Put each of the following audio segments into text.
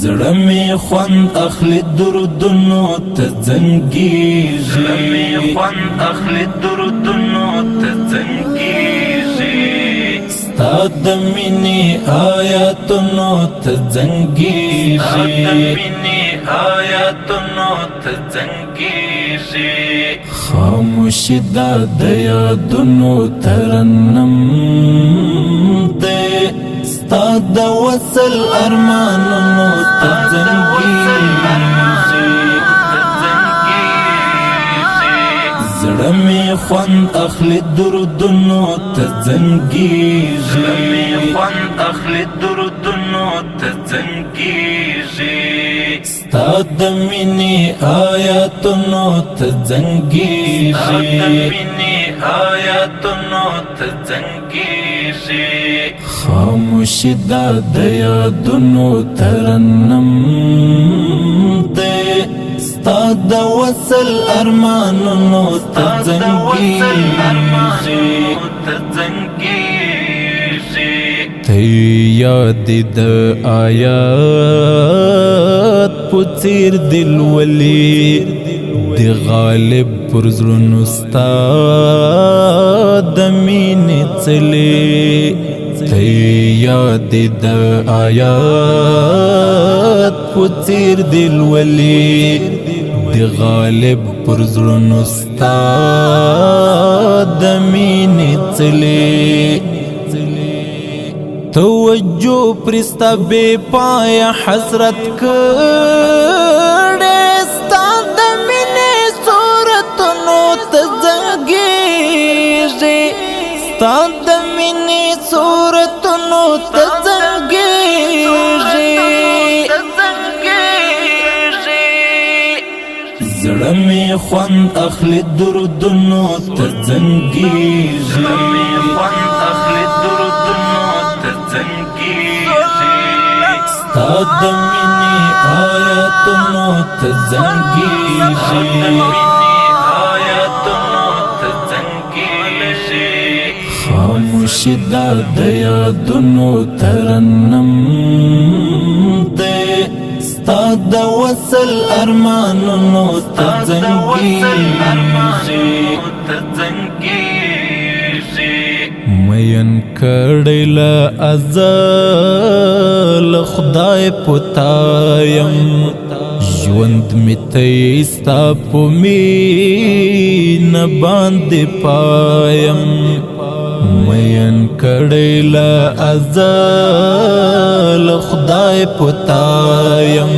زړه می خوند اخلي درودونو ته زنګیږي، زړه می خوند اخلي درودونو ته زنګیږي، ستا د مینې آیاتونو ته زنګیږي، ستا د مینې آیاتونو ته زنګیږي، خاموشي دا د یادونو ترنم دی، ستا د وصل ارمانونو ته زنګیږي، زړه می خوند اخلي درودونو ته زنګیږي، زړه می خوند اخلي درودونو ته زنګیږي، ستا د مینې آیاتونو ته زنګیږي، ستا د مینې آیاتونو ته زنګیږي، خاموشي دا د یادونو ترنم دی، ستا د وصل ارمانونو ته زنګیږي، ته یاد د آیات په څیر دل ولي د غالب پر زړونو ستا د مینې څلې، ته یاد د آیات په څیر دل ولي د غالب پر زړونو ستا د مینې څلې، توجه پرستا بے پایا حسرت کړه، ستا د مینې صورتونو ته زنګیږي، ستا د مینې صورتونو ته زنګیږي، زړه می خوند اخلي درودونو ته زنګیږي، زړه می خوند اخلي درودونو ته زنګیږي، ستا د مینې آیاتونو ته زنګیږي، ستا د مینې آیاتونو ته زنګیږي، خاموشي دا د یادونو ترنم دی، ستا د وصل ارمانونو ته زنګیږي، مین کړی له ازل خدای پتایم، ژوند می ته ستا په مینه باندې پایم، مین کړی له ازل خدای پتایم،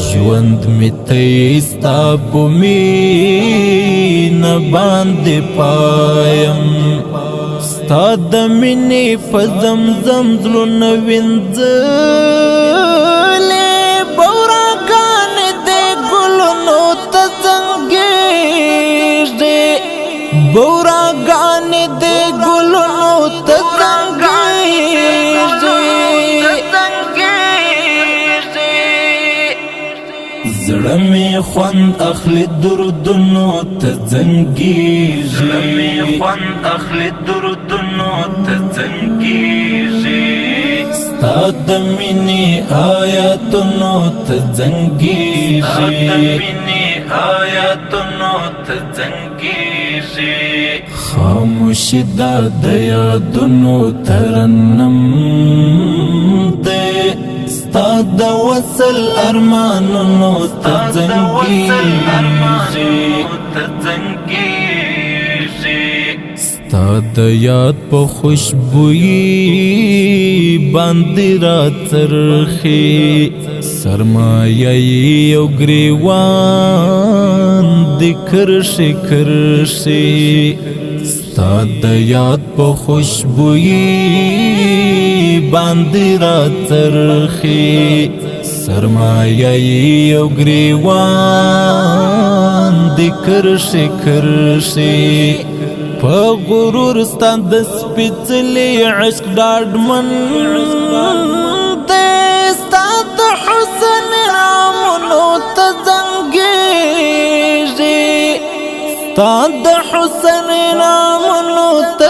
ژوند می ته ستا په مینه باندې پایم، ستا د مینې په زمزم زړونه وینځلې، بوراګانې د ګلونو ته زنګیږي، بوراګانې د ګلونو ته زنګیږي، زړه می خوند اخلي درودونو ته زنګیږي، زړه می خوند اخلي درودونو ته زنګیږي، ستا د مینې آیاتونو ته زنګیږي، ستا د مینې آیاتونو ته زنګیږي، خاموشي دا د یادونو ترنم دی، ستا د وصل ارمانونو ته زنګیږي، ستا د یاد په خوشبویي باندې راڅرخي، سرمایه یو ګریوان د کرښې کرښې، ستا د یاد په خوشبویي باندې راڅرخي، سرمایه یو ګریوان د کرښې کرښې، په غرور ستا د سپېڅلي عشق ډاډمن دی ستا د حسن نامونو ته زنګېږي ستا د حسن نامونو ته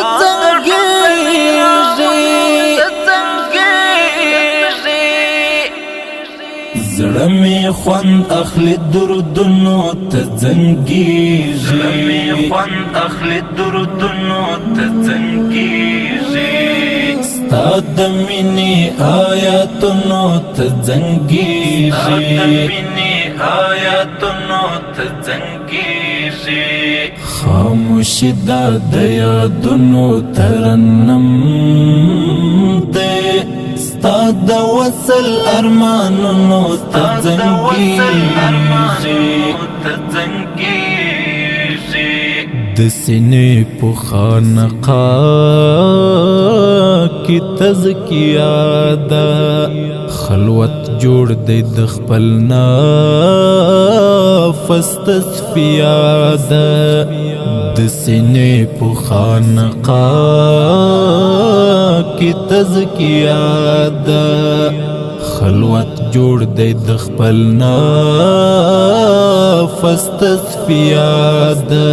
زړه مې خوند اخلي دردونو ته زنګېږي زړه مې خوند اخلي دردونو ته زنګېږي ستا د مینې آیاتونو ته زنګېږي ستا د مینې آیاتونو ته زنګېږي خاموشي دا د یادونو ترنم دی ستا د وصل ارمانونو ته زنګېږي د سینې په خانقاه کې تزکیه ده خلوت جوړ دی د خپل نفس تصفیه ده د سینې په خانقاه کې تزکیه ده خلوت جوړ دی د خپل نفس تصفیه ده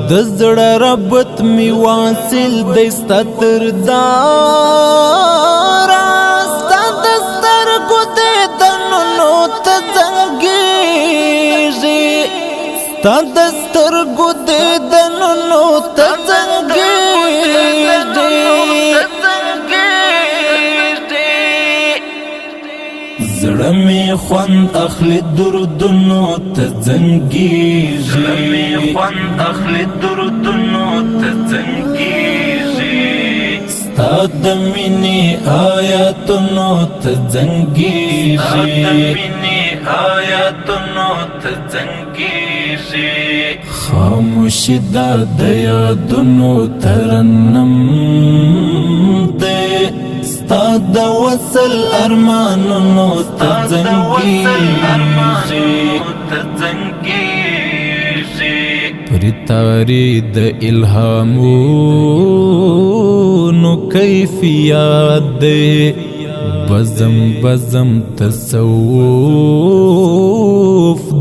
د زړه ربط می واصل دی ستا تر داره ستا د سترګو دیدنونو ته زنګېږي ستا د سترګو دیدنونو ته زړه مې خوند اخلي دردونو ته زنګېږي زړه مې خوند اخلي دردونو ته زنګېږي ستا د مینې آیاتونو ته زنګېږي ستا د مینې آیاتونو ته زنګېږي خاموشي دا د یادونو ترنم دی ستا د وصل ارمانونو ته زنګېږي پر تاري د الهامونو کیفیت دی بزم بزم تصوف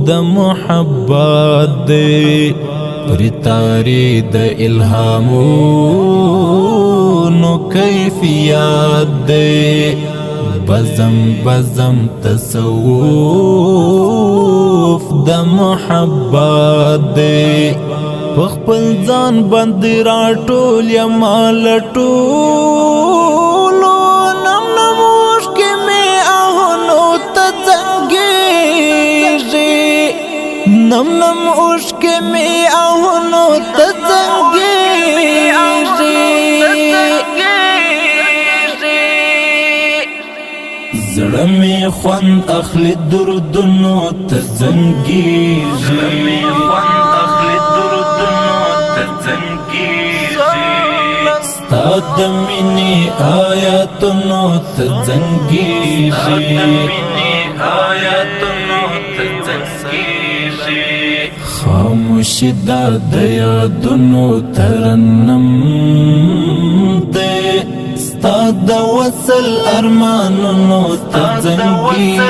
د محبت دی پر تاري د الهامونو کیفیت دی بزم بزم تصوف د محبت دی پخپل ځان باندې راټول یم لټولو نم نموش کې مې آهونو ته زنګېږي نم نموش کې مې آهونو ته زړه مې خوند اخلي دردونو ته زنګېږي زړه مې خوند اخلي دردونو ته زنګېږي ستا د مینې آیاتونو ته زنګېږي ستا د مینې آیاتونو ته زنګېږي خاموشي دا د یادونو ترنم دی ستا د وصل ارمانونو ته زنګېږي